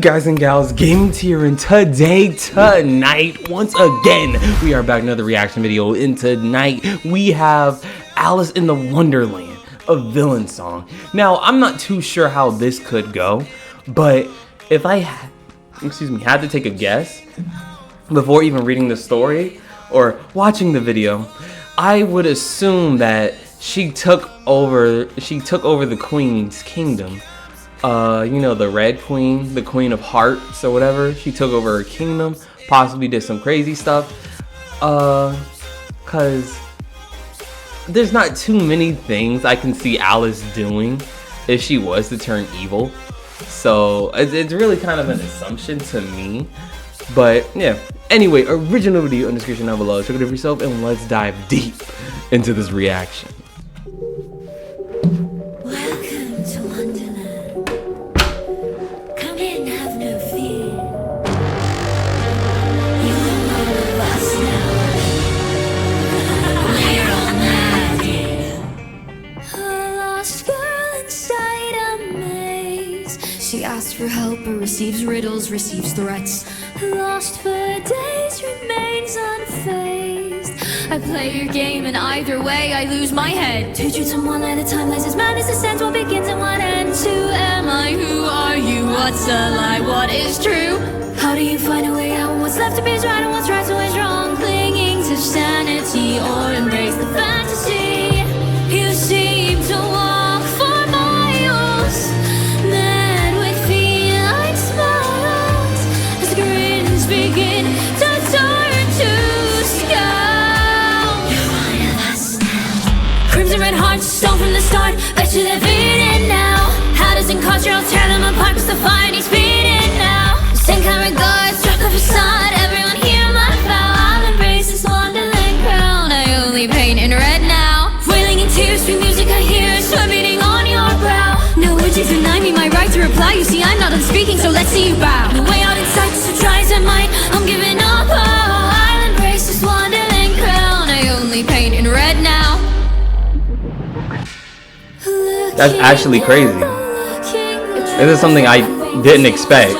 guys and gals, Gaming Tier, and tonight, once again, we are back with another reaction video, and tonight we have Alice in the Wonderland, a villain song. Now, I'm not too sure how this could go, but if I had to take a guess before even reading the story or watching the video, I would assume that she took over the Queen's kingdom. You know, the Red Queen, the Queen of Hearts or whatever. She took over her kingdom, possibly did some crazy stuff. Cause there's not too many things I can see Alice doing if she was to turn evil. So it's really kind of an assumption to me. But yeah. Anyway, original video in the description down below. Check it out for yourself and let's dive deep into this reaction. Welcome to Wonderland. Come in, have no fear. You're one of us now. We're all mad here. A lost girl inside a maze. She asks for help but receives riddles, receives threats. Lost for days, remains unfazed. I play your game and either way I lose my head. Two truths and one at a time, lies as madness ascends. What begins and what ends? Who am I? Who are you? What's a lie? What is true? How do you find a way out? What's left to be is right and what's right's always wrong? Clinging to sanity or embrace the fantasy. You seem to walk for miles, mad with feline smiles, as grins begin to turn to scowl. You're one of us now. Crimson red hearts, stone from the start. Bet you they're beating now. How doesn't cost you? I'll tear them apart, cause the fire needs beating now. Same kind regards, drop the facade. Everyone hear my vow. I'll embrace this Wonderland crown. I only paint in red now. Wailing in tears, sweet music I hear, sweat beating on your brow. No words you deny me my right to reply. You see I'm not done speaking, so let's see you bow. No way out in sight, so try as I might, I'm giving up. Oh, I'll embrace this Wonderland crown. I only paint in red now. That's actually crazy. This is something I didn't expect.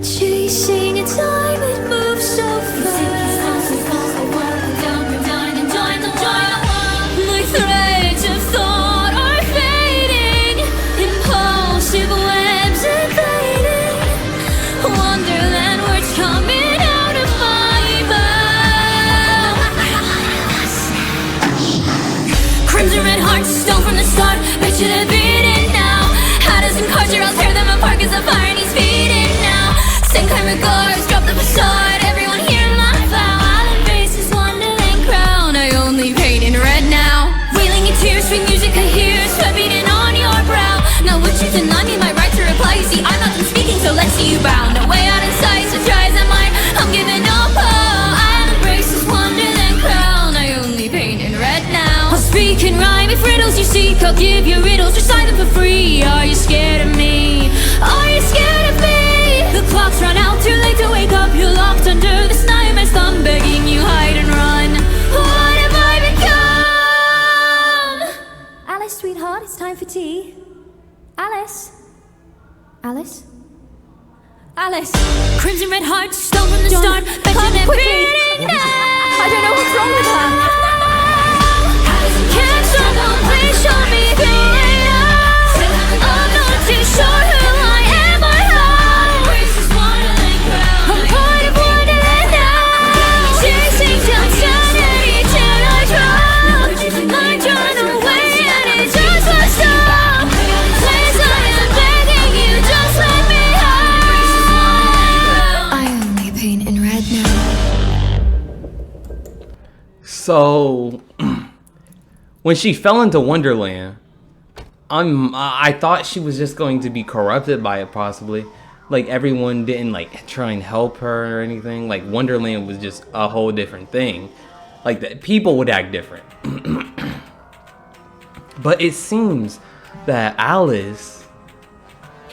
Chasing a time, it moves so fast. My threads of thought are fading, impulsive webs invading. Wonderland words coming out of my mouth. Crimson red hearts, stone from the start. Bet you they're beating now. How doesn't culture? I'll tear them apart, cause the fire needs feeding now. Same kind regards, drop the facade. Everyone hear my vow. I'll embrace this Wonderland crown. I only paint in red now. Wailing in tears, sweet music I hear, sweat beating on your brow. Now would you deny me my right to reply? You see I'm not done speaking, so let's see you bow. No way out in sight, so try as I might, I'm giving up. Oh, I'll embrace this Wonderland crown. I only paint in red now. I'll speak in rhyme if riddles you seek. I'll give you riddles, recite them for free. Are you scared of me? Are you scared of me? The clock's run out, too late to wake up. You're locked under this nightmare's thumb, begging you hide and run. What have I become? Alice, sweetheart, it's time for tea. Alice? Alice? Alice? Crimson red hearts, stone from the start. Bet you they're beating now. I don't know what's wrong with her. Can someone please show me the way out? I'm not too sure who I am or how. I'm part of Wonderland now. Chasing down sanity till I drown. Mind run away and it just won't stop. Please, I am begging you, just let me out. I only paint in red now. So when she fell into Wonderland, I thought she was just going to be corrupted by it, possibly. Like everyone didn't like try and help her or anything. Like Wonderland was just a whole different thing. Like that people would act different. But it seems that Alice,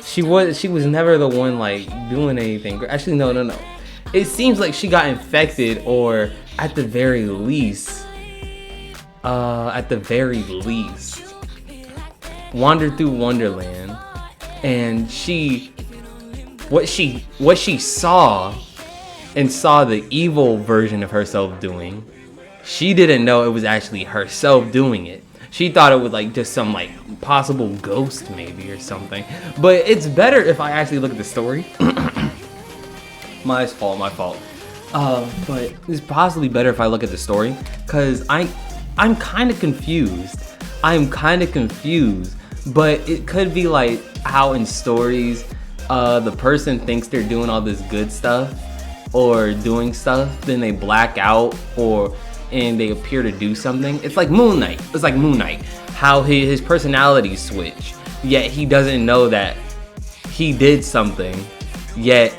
she was never the one like doing anything. Actually, no. It seems like she got infected, or at the very least, wandered through Wonderland and what she saw and saw the evil version of herself doing, she didn't know it was actually herself doing it. She thought it was like just some like possible ghost maybe or something. But it's better if I actually look at the story. My fault. But it's possibly better if I look at the story, because I'm kind of confused. But it could be like how in stories, the person thinks they're doing all this good stuff or doing stuff, then they black out and they appear to do something. It's like Moon Knight. How his personality switch, yet he doesn't know that he did something, yet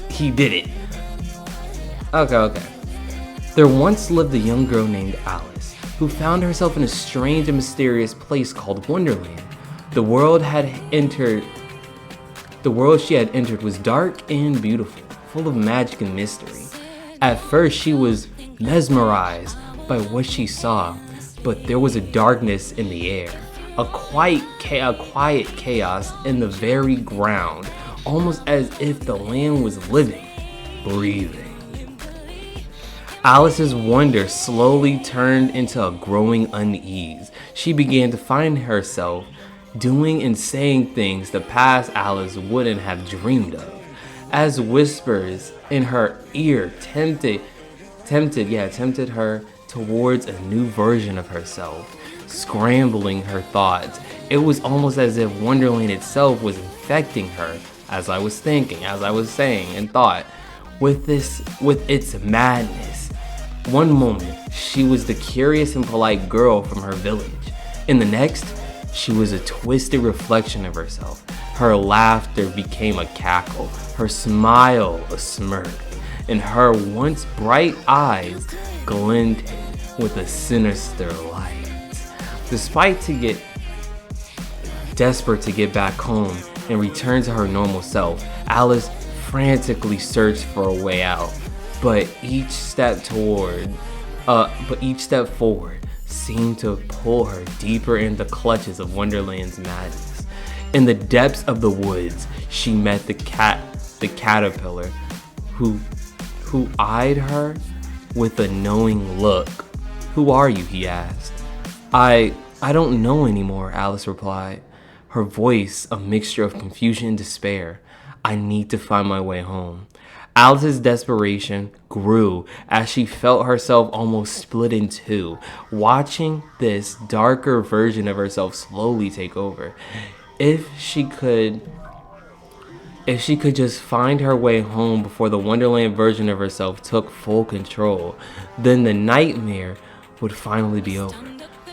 he did it. Okay. There once lived a young girl named Alice, who found herself in a strange and mysterious place called Wonderland. The world she had entered was dark and beautiful, full of magic and mystery. At first, she was mesmerized by what she saw, but there was a darkness in the air, a quiet chaos in the very ground, almost as if the land was living, breathing. Alice's wonder slowly turned into a growing unease. She began to find herself doing and saying things the past Alice wouldn't have dreamed of, as whispers in her ear tempted her towards a new version of herself, scrambling her thoughts. It was almost as if Wonderland itself was infecting her, as I was thinking, as I was saying and thought, with its madness. One moment, she was the curious and polite girl from her village. In the next, she was a twisted reflection of herself. Her laughter became a cackle, her smile a smirk, and her once bright eyes glinted with a sinister light. Despite desperate to get back home and return to her normal self, Alice frantically searched for a way out. But each step forward seemed to pull her deeper in the clutches of Wonderland's madness. In the depths of the woods, she met the caterpillar, who eyed her with a knowing look. "Who are you?" he asked. I don't know anymore," Alice replied, her voice a mixture of confusion and despair. "I need to find my way home." Alice's desperation grew as she felt herself almost split in two, watching this darker version of herself slowly take over. If she could just find her way home before the Wonderland version of herself took full control, then the nightmare would finally be over.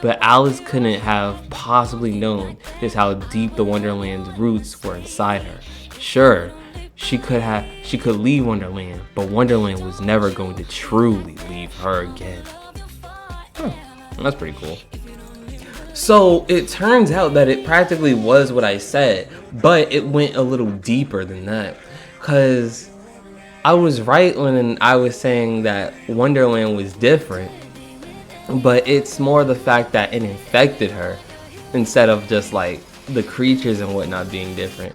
But Alice couldn't have possibly known just how deep the Wonderland's roots were inside her. Sure, she could leave Wonderland, but Wonderland was never going to truly leave her again. That's pretty cool. So it turns out that it practically was what I said, but it went a little deeper than that. Because I was right when I was saying that Wonderland was different, but it's more the fact that it infected her instead of just like the creatures and whatnot being different.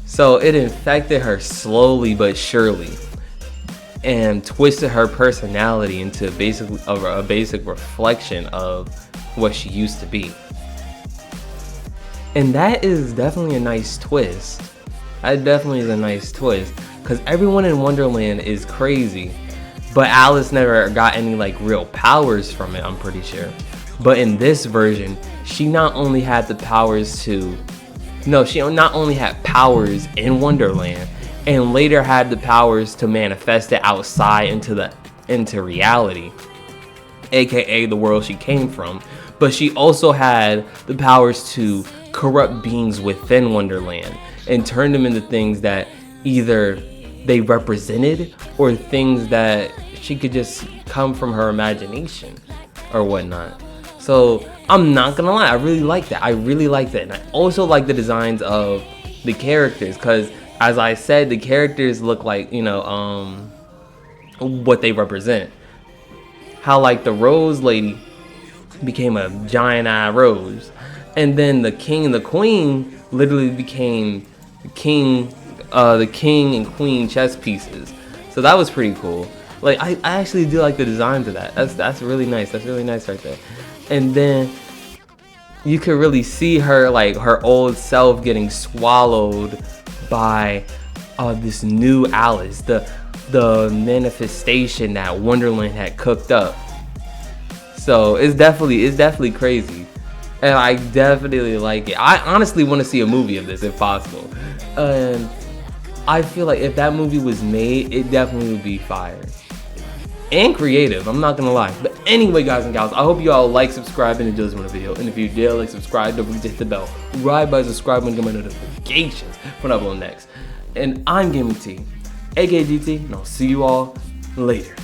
So it infected her slowly but surely and twisted her personality into basically a basic reflection of what she used to be. And that is definitely a nice twist. That definitely is a nice twist, because everyone in Wonderland is crazy, but Alice never got any like real powers from it, I'm pretty sure. But in this version, she not only had the powers she not only had powers in Wonderland, and later had the powers to manifest it outside into reality, aka the world she came from, but she also had the powers to corrupt beings within Wonderland and turn them into things that either they represented or things that she could just come from her imagination or whatnot. So I'm not gonna lie, I really like that. And I also like the designs of the characters, because as I said, the characters look like, what they represent. How like the Rose Lady became a giant eye rose, And then the king and the queen literally became the king and queen chess pieces. So that was pretty cool. Like I actually do like the designs of that. That's really nice. That's really nice right there. And then you could really see her, like her old self getting swallowed by this new Alice, the manifestation that Wonderland had cooked up. So it's definitely crazy, and I definitely like it. I honestly want to see a movie of this if possible, and I feel like if that movie was made, it definitely would be fire and creative. I'm not gonna lie. But anyway, guys and gals, I hope you all like, subscribe, and enjoy this one video. And if you did like, subscribe, don't forget to hit the bell right by subscribing and get my notifications when I upload next. And I'm Gaming T, aka GT, and I'll see you all later.